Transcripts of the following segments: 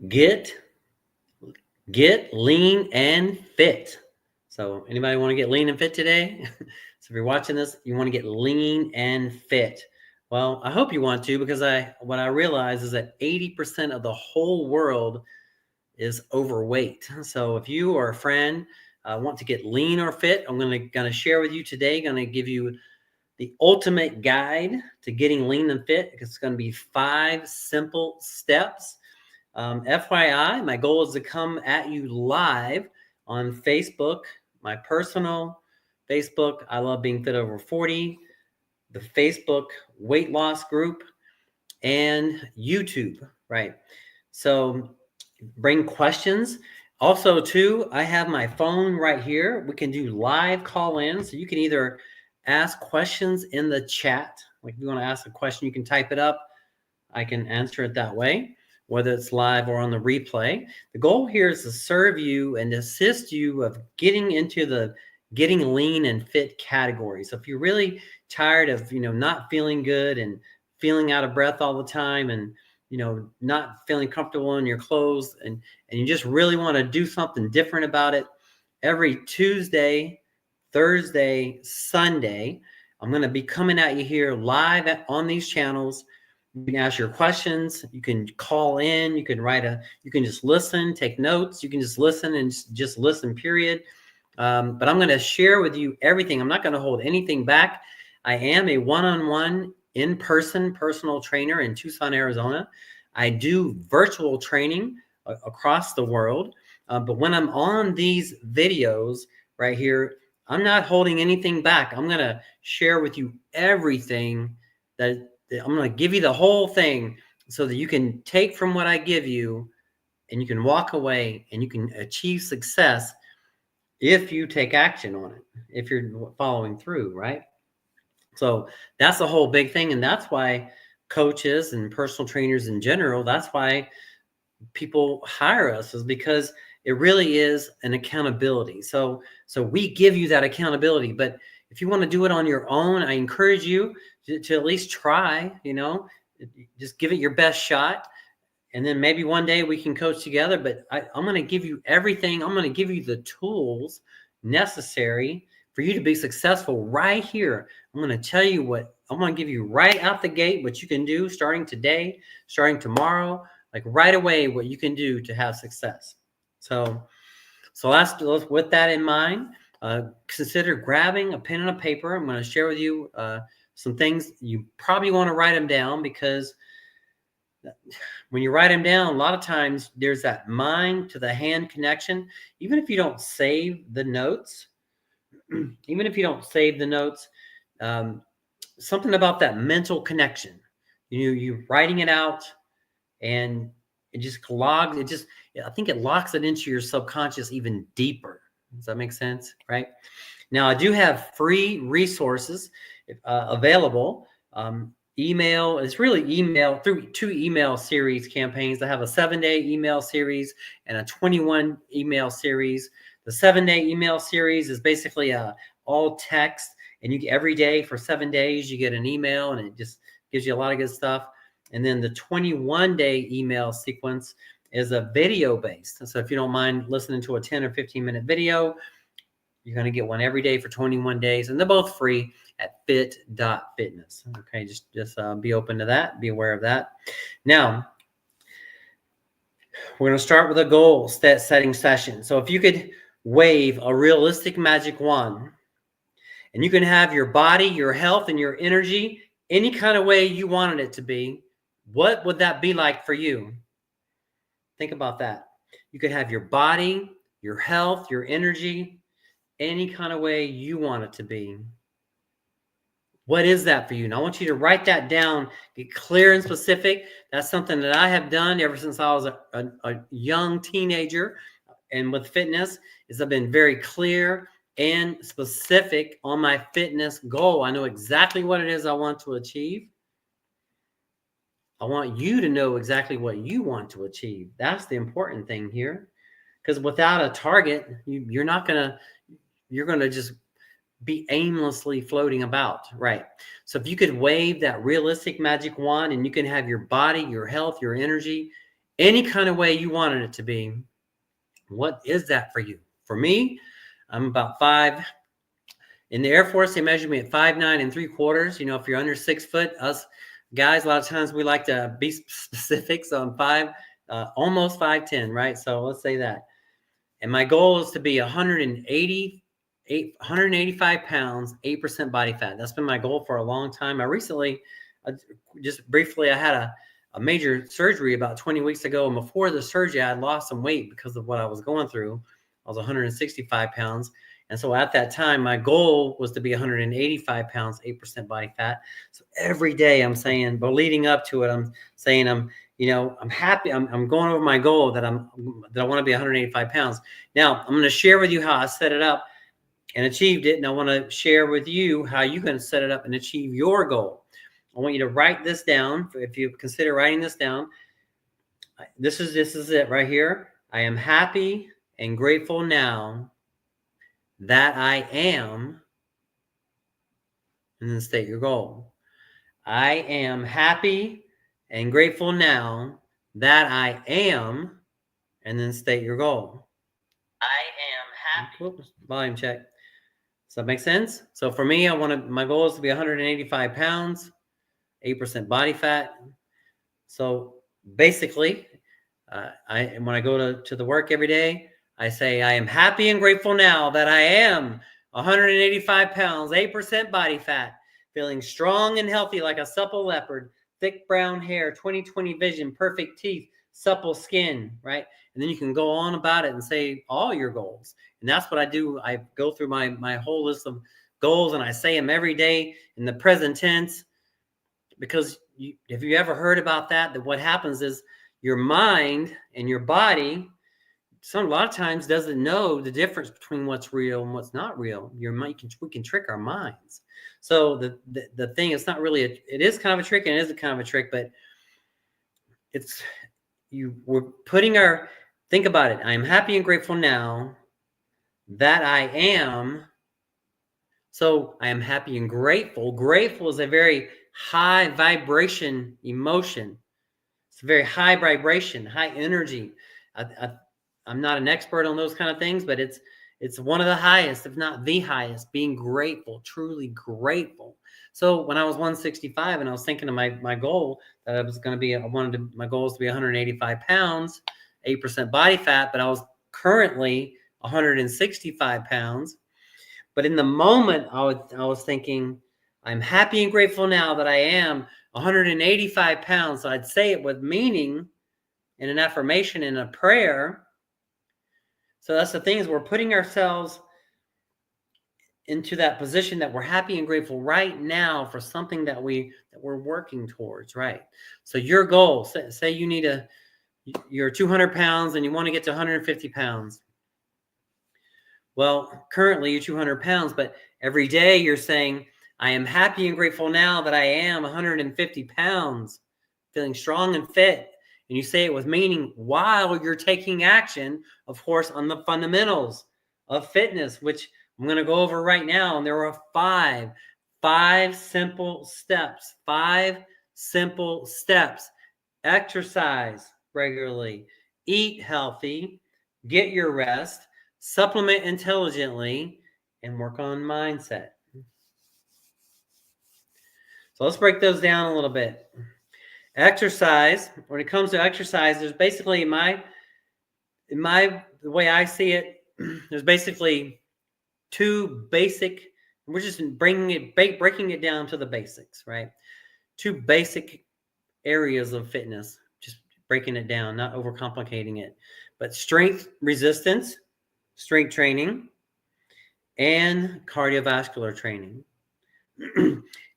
Get lean and fit. So anybody want to get lean and fit today? So if you're watching this, you want to get lean and fit. Well, I hope you want to, because what I realize is that 80% of the whole world is overweight. So if you or a friend want to get lean or fit, I'm going to share with you today, going to give you the ultimate guide to getting lean and fit. It's going to be 5 simple steps. FYI, my goal is to come at you live on Facebook, my personal Facebook, I Love Being Fit Over 40, the Facebook weight loss group, and YouTube, right? So bring questions. Also, too, I have my phone right here. We can do live call-in, so you can either ask questions in the chat. Like if you want to ask a question, you can type it up. I can answer it that way, whether it's live or on the replay. The goal here is to serve you and assist you of getting into the getting lean and fit category. So if you're really tired of, not feeling good and feeling out of breath all the time, and not feeling comfortable in your clothes, and you just really want to do something different about it, every Tuesday, Thursday, Sunday, I'm going to be coming at you here live on these channels. You can ask your questions. You can call in. You can you can just listen, take notes. You can just listen and just listen, period. But I'm going to share with you everything. I'm not going to hold anything back. I am a one-on-one in-person personal trainer in Tucson, Arizona. I do virtual training across the world. But when I'm on these videos right here, I'm not holding anything back. I'm going to share with you everything that I'm going to give you, the whole thing, so that you can take from what I give you and you can walk away and you can achieve success if you take action on it, if you're following through, right? So that's the whole big thing. And that's why coaches and personal trainers in general, that's why people hire us, is because it really is an accountability. So we give you that accountability. But if you want to do it on your own, I encourage you to at least try, just give it your best shot. And then maybe one day we can coach together. But I'm going to give you everything. I'm going to give you the tools necessary for you to be successful right here. I'm going to tell you I'm going to give you right out the gate what you can do starting today, starting tomorrow, like right away, what you can do to have success. So let's with that in mind, consider grabbing a pen and a paper. I'm going to share with you some things. You probably want to write them down, because when you write them down, a lot of times there's that mind to the hand connection. Even if you don't save the notes, something about that mental connection, you writing it out, and it just logs. I think it locks it into your subconscious even deeper. Does that make sense? Right? Now, I do have free resources available. Email is really email through 2 email series campaigns. I have a 7-day email series and a 21 email series. The 7-day email series is basically all text, and every day for 7 days you get an email, and it just gives you a lot of good stuff. And then the 21-day email sequence is a video based. So if you don't mind listening to a 10 or 15-minute video, you're going to get one every day for 21 days. And they're both free at fit.fitness. Okay, just be open to that. Be aware of that. Now, we're going to start with a goal setting session. So if you could wave a realistic magic wand, and you can have your body, your health, and your energy any kind of way you wanted it to be, what would that be like for you? Think about that. You could have your body, your health, your energy, any kind of way you want it to be. What is that for you? And I want you to write that down, get clear and specific. That's something that I have done ever since I was a young teenager. And with fitness, is I've been very clear and specific on my fitness goal. I know exactly what it is I want to achieve. I want you to know exactly what you want to achieve. That's the important thing here. Because without a target, you're going to just be aimlessly floating about, right? So if you could wave that realistic magic wand, and you can have your body, your health, your energy, any kind of way you wanted it to be. What is that for you? For me, I'm about 5. In the Air Force, they measure me at 5'9 3/4". You know, if you're under 6 foot, us guys, a lot of times we like to be specific. So I'm almost 5'10", right? So let's say that. And my goal is to be 185 pounds, 8% body fat. That's been my goal for a long time. I recently, just briefly, I had a major surgery about 20 weeks ago. And before the surgery, I had lost some weight because of what I was going through. I was 165 pounds. And so at that time, my goal was to be 185 pounds, 8% body fat. So every day I'm saying, but leading up to it, I'm saying I'm happy. I'm going over my goal that I want to be 185 pounds. Now I'm going to share with you how I set it up and achieved it. And I want to share with you how you can set it up and achieve your goal. I want you to write this down. If you consider writing this down, this is it right here. I am happy and grateful now that I am, and then state your goal. I am happy and grateful now that I am, and then state your goal. I am happy. Oops, volume check. Does that make sense? So for me, my goal is to be 185 pounds, 8% body fat. So basically, when I go to the work every day, I say, I am happy and grateful now that I am 185 pounds, 8% body fat, feeling strong and healthy like a supple leopard, thick brown hair, 20/20 vision, perfect teeth, supple skin, right? And then you can go on about it and say all your goals. And that's what I do. I go through my whole list of goals and I say them every day in the present tense, because have you ever heard about that what happens is your mind and your body a lot of times doesn't know the difference between what's real and what's not real. Your mind, we can trick our minds. So the thing, it's not really it is kind of a trick, and it is a kind of a trick, but we're putting think about it. I am happy and grateful now that I am. So I am happy and grateful. Grateful is a very high vibration emotion. It's a very high vibration, high energy. I'm not an expert on those kind of things, but it's one of the highest, if not the highest, being grateful, truly grateful. So when I was 165 and I was thinking of my goal that I was going to be, my goal was to be 185 pounds, 8% body fat, but I was currently 165 pounds. But in the moment, I was thinking, I'm happy and grateful now that I am 185 pounds. So I'd say it with meaning in an affirmation, in a prayer. So that's the thing, is we're putting ourselves into that position that we're happy and grateful right now for something that we're working towards, right? So your goal, say you're 200 pounds and you want to get to 150 pounds. Well, currently you're 200 pounds, but every day you're saying, I am happy and grateful now that I am 150 pounds, feeling strong and fit. And you say it with meaning while you're taking action, of course, on the fundamentals of fitness, which I'm going to go over right now. And there are five simple steps, 5 simple steps. Exercise regularly, eat healthy, get your rest, supplement intelligently, and work on mindset. So let's break those down a little bit. Exercise, when it comes to exercise, there's basically the way I see it, there's basically 2 basic, we're just breaking it down to the basics, right? 2 basic areas of fitness, just breaking it down, not overcomplicating it. But strength resistance, strength training, and cardiovascular training.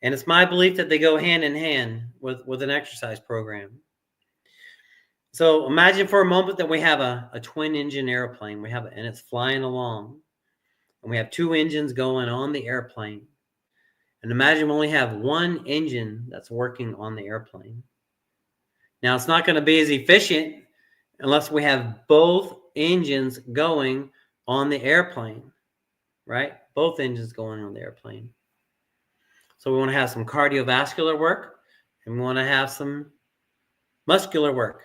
And it's my belief that they go hand in hand with an exercise program. So imagine for a moment that we have a twin engine airplane. And it's flying along. And we have 2 engines going on the airplane. And imagine we only have 1 engine that's working on the airplane. Now, it's not going to be as efficient unless we have both engines going on the airplane, right? Both engines going on the airplane. So we want to have some cardiovascular work, and we want to have some muscular work.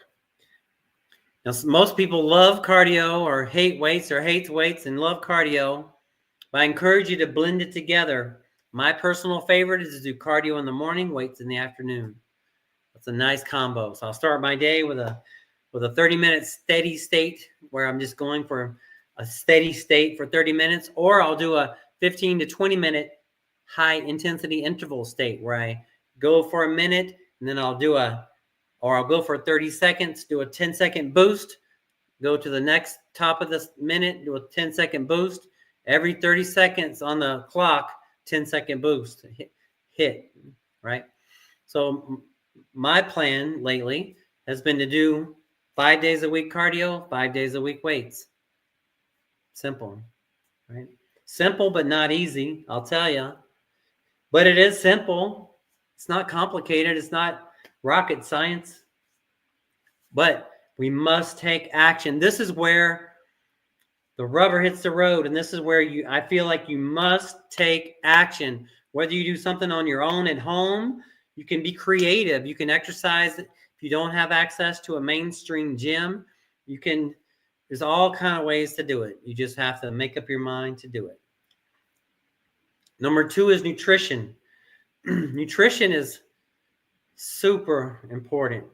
Now, most people love cardio or hate weights or hates weights and love cardio, but I encourage you to blend it together. My personal favorite is to do cardio in the morning, weights in the afternoon. That's a nice combo. So I'll start my day with a 30-minute steady state where I'm just going for a steady state for 30 minutes, or I'll do a 15 to 20-minute high intensity interval state where I go for a minute and then I'll go for 30 seconds, do a 10-second boost, go to the next top of this minute, do a 10-second boost. Every 30 seconds on the clock, 10-second boost, hit, right? So my plan lately has been to do 5 days a week cardio, 5 days a week weights. Simple, right? Simple, but not easy, I'll tell you. But it is simple. It's not complicated. It's not rocket science. But we must take action. This is where the rubber hits the road. And this is where I feel like you must take action. Whether you do something on your own at home, you can be creative. You can exercise. If you don't have access to a mainstream gym, there's all kinds of ways to do it. You just have to make up your mind to do it. Number 2 is nutrition. Nutrition is super important.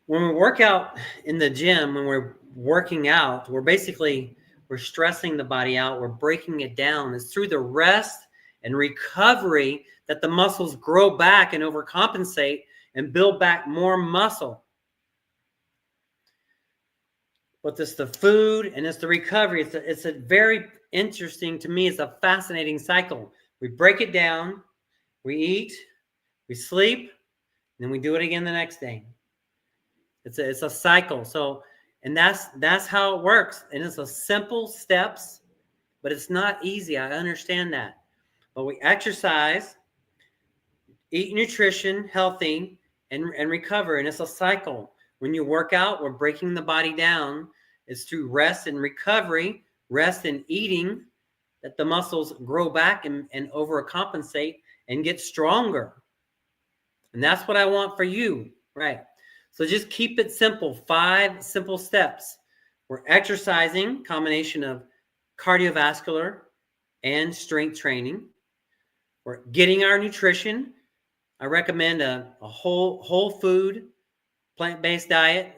When we work out in the gym, when we're working out, we're stressing the body out. We're breaking it down. It's through the rest and recovery that the muscles grow back and overcompensate and build back more muscle. But it's the food and it's the recovery. It's a very interesting, to me, it's a fascinating cycle. We break it down, we eat, we sleep, and then we do it again the next day. It's a cycle. So, and that's how it works. And it's a simple steps, but it's not easy. I understand that. But we exercise, eat nutrition, healthy, and recover. And it's a cycle. When you work out, we're breaking the body down. It's through rest and recovery, rest and eating, that the muscles grow back and overcompensate and get stronger. And that's what I want for you, right? So just keep it simple. 5 simple steps. We're exercising, combination of cardiovascular and strength training. We're getting our nutrition. I recommend a whole food, plant-based diet,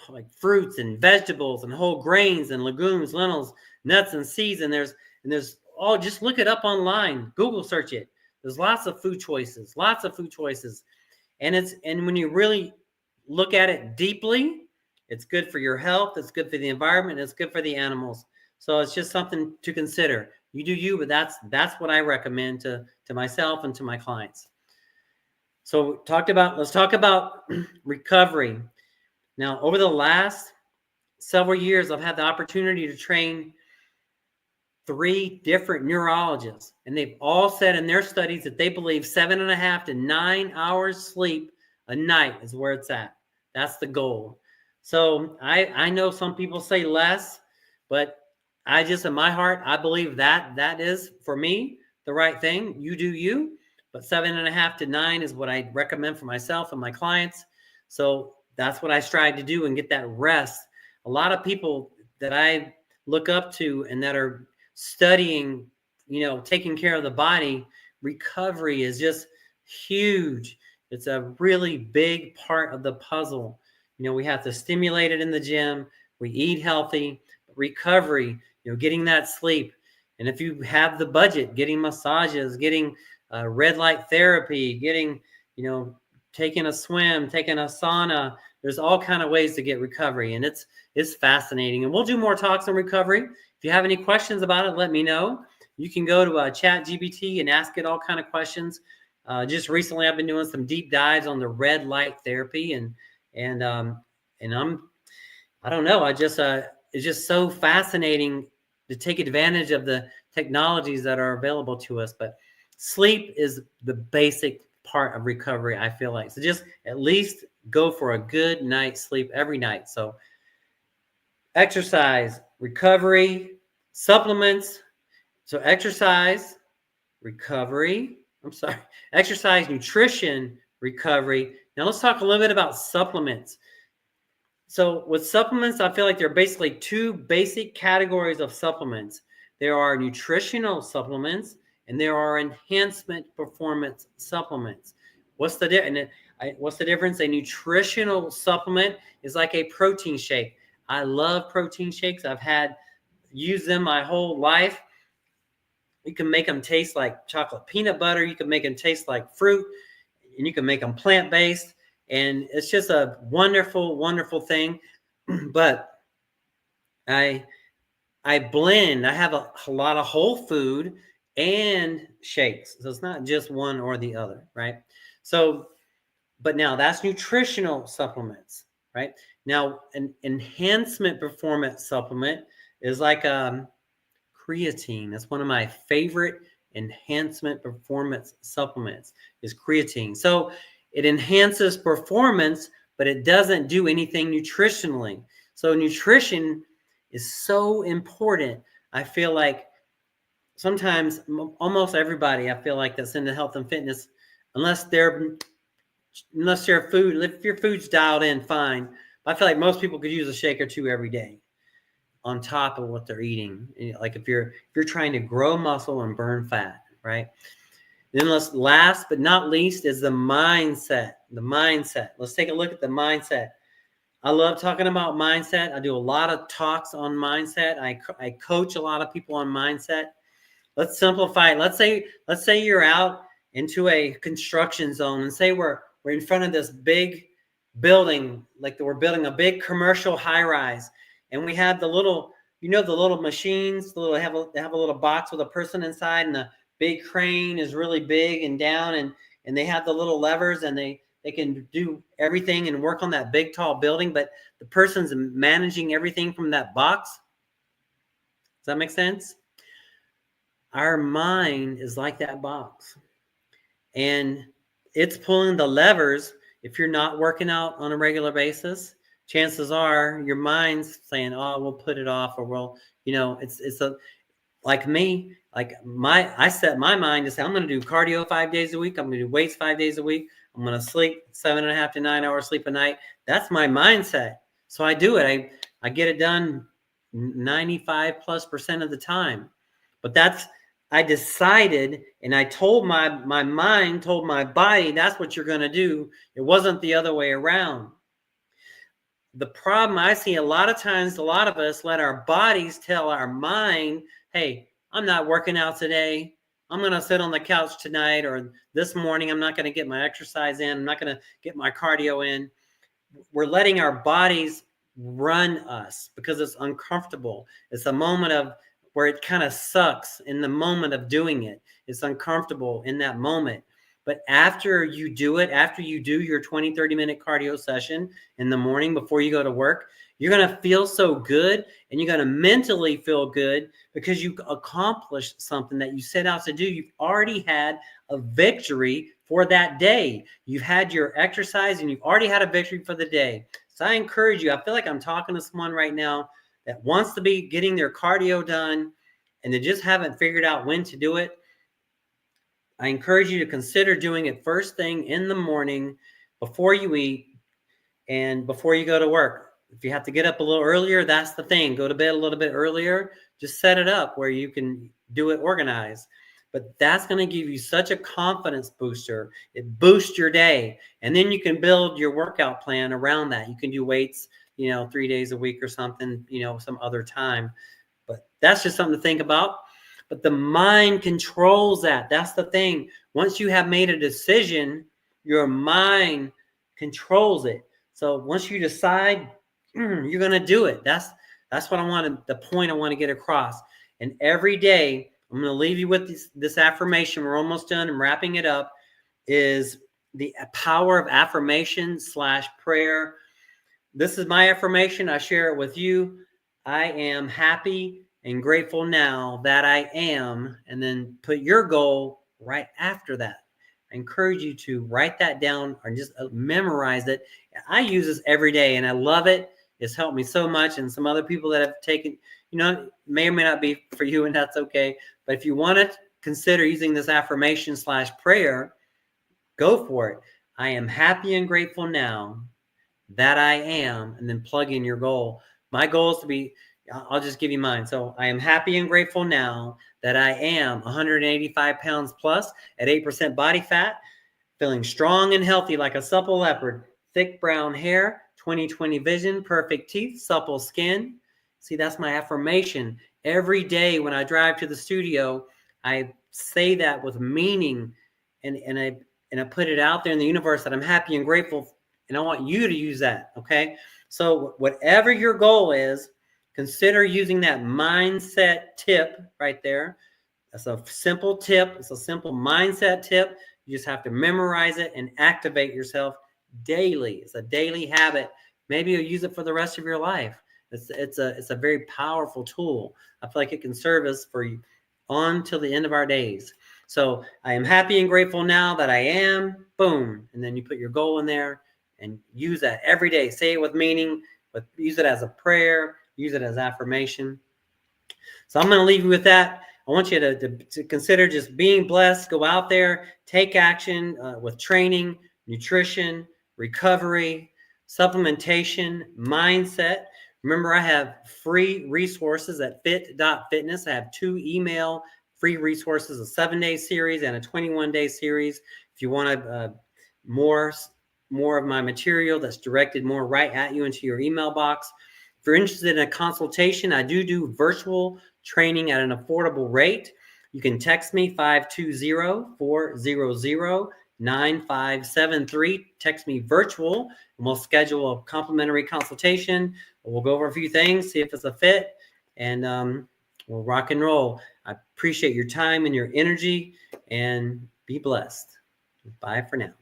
like fruits and vegetables and whole grains and legumes, lentils, nuts and seeds. And there's just look it up online. Google search it. There's lots of food choices. And when you really look at it deeply, it's good for your health. It's good for the environment. It's good for the animals. So it's just something to consider. You do you, but that's what I recommend to myself and to my clients. So let's talk about recovery. Now, over the last several years, I've had the opportunity to train 3 different neurologists, and they've all said in their studies that they believe 7.5 to 9 hours sleep a night is where it's at. That's the goal. So I know some people say less, but I just, in my heart, I believe that is, for me, the right thing. You do you, but 7.5 to 9 is what I recommend for myself and my clients. So that's what I strive to do and get that rest. A lot of people that I look up to and that are studying, taking care of the body, recovery is just huge. It's a really big part of the puzzle. We have to stimulate it in the gym. We eat healthy. Recovery, getting that sleep. And if you have the budget, getting massages, getting red light therapy, getting, taking a swim, taking a sauna. There's all kinds of ways to get recovery, and it's fascinating. And we'll do more talks on recovery. If you have any questions about it, let me know. You can go to ChatGPT and ask it all kind of questions. Just recently, I've been doing some deep dives on the red light therapy, and I don't know. It's just so fascinating to take advantage of the technologies that are available to us. But sleep is the basic part of recovery, I feel like. So just at least go for a good night's sleep every night. So exercise, recovery, supplements. So exercise, exercise, nutrition, recovery. Now let's talk a little bit about supplements. So with supplements, I feel like there are basically two basic categories of supplements. There are nutritional supplements and there are enhancement performance supplements. What's the what's the difference? A nutritional supplement is like a protein shake. I love protein shakes. Used them my whole life. You can make them taste like chocolate peanut butter. You can make them taste like fruit, and you can make them plant-based. And it's just a wonderful, wonderful thing. But I blend. I have a lot of whole food and shakes. So it's not just one or the other, right? So, but now that's nutritional supplements, right? Now, an enhancement performance supplement is like creatine. That's one of my favorite enhancement performance supplements is creatine. So it enhances performance, but it doesn't do anything nutritionally. So nutrition is so important. I feel like sometimes almost everybody, I feel like that's into health and fitness, unless your food, if your food's dialed in, fine. But I feel like most people could use a shake or two every day on top of what they're eating. Like if you're trying to grow muscle and burn fat, right? Then last but not least is the mindset. The mindset. Let's take a look at the mindset. I love talking about mindset. I do a lot of talks on mindset. I coach a lot of people on mindset. Let's simplify it. Let's say you're out into a construction zone and say we're in front of this big building, like we're building a big commercial high rise, and we have the little machines, they have a little box with a person inside, and the big crane is really big and down, and they have the little levers, and they can do everything and work on that big tall building, but the person's managing everything from that box. Does that make sense? Our mind is like that box, and it's pulling the levers. If you're not working out on a regular basis, chances are your mind's saying, oh, we'll put it off, or we'll, like me, I set my mind to say, I'm going to do cardio 5 days a week. I'm going to do weights 5 days a week. I'm going to sleep 7.5 to 9 hours sleep a night. That's my mindset. So I do it. I get it done 95+% of the time. But I decided, and I told my mind, told my body, that's what you're going to do. It wasn't the other way around. The problem I see a lot of times, a lot of us let our bodies tell our mind, hey, I'm not working out today. I'm going to sit on the couch tonight, or this morning, I'm not going to get my exercise in. I'm not going to get my cardio in. We're letting our bodies run us because it's uncomfortable. It's a moment of where it kind of sucks in the moment of doing it. It's uncomfortable in that moment. But after you do it, after you do your 20, 30-minute cardio session in the morning before you go to work, you're going to feel so good, and you're going to mentally feel good because you accomplished something that you set out to do. You've already had a victory for that day. You've had your exercise, and you've already had a victory for the day. So I encourage you. I feel like I'm talking to someone right now that wants to be getting their cardio done, and they just haven't figured out when to do it. I encourage you to consider doing it first thing in the morning before you eat and before you go to work. If you have to get up a little earlier, that's the thing. Go to bed a little bit earlier. Just set it up where you can do it organized. But that's going to give you such a confidence booster. It boosts your day. And then you can build your workout plan around that. You can do weights, 3 days a week or something, some other time. But that's just something to think about. But the mind controls that. That's the thing. Once you have made a decision, your mind controls it. So once you decide, you're going to do it. That's what the point I want to get across. And every day, I'm going to leave you with this affirmation. We're almost done. I'm wrapping it up. Is the power of affirmation / prayer. This is my affirmation. I share it with you. I am happy and grateful now that I am, and then put your goal right after that. I encourage you to write that down or just memorize it. I use this every day, and I love it. It's helped me so much, and some other people that have taken, may or may not be for you, and that's okay. But if you want to consider using this affirmation / prayer, go for it. I am happy and grateful now that I am, and then plug in your goal. My goal is to be, I'll just give you mine. So I am happy and grateful now that I am 185 pounds plus at 8% body fat, feeling strong and healthy like a supple leopard, thick brown hair, 20/20 vision, perfect teeth, supple skin. See, that's my affirmation. Every day when I drive to the studio, I say that with meaning, and I put it out there in the universe that I'm happy and grateful, and I want you to use that, okay? So whatever your goal is, consider using that mindset tip right there. That's a simple tip. It's a simple mindset tip. You just have to memorize it and activate yourself daily. It's a daily habit. Maybe you'll use it for the rest of your life. It's a very powerful tool. I feel like it can serve us for you on till the end of our days. So I am happy and grateful now that I am. Boom. And then you put your goal in there and use that every day. Say it with meaning, but use it as a prayer, use it as affirmation. So I'm going to leave you with that. I want you to consider just being blessed. Go out there, take action with training, nutrition, recovery, supplementation, mindset. Remember, I have free resources at fit.fitness. I have 2 email free resources, a 7-day series and a 21-day series. If you want more of my material that's directed more right at you into your email box. If you're interested in a consultation, I do virtual training at an affordable rate. You can text me 520-400-9573. Text me virtual, and we'll schedule a complimentary consultation. We'll go over a few things, see if it's a fit, and we'll rock and roll. I appreciate your time and your energy, and be blessed. Bye for now.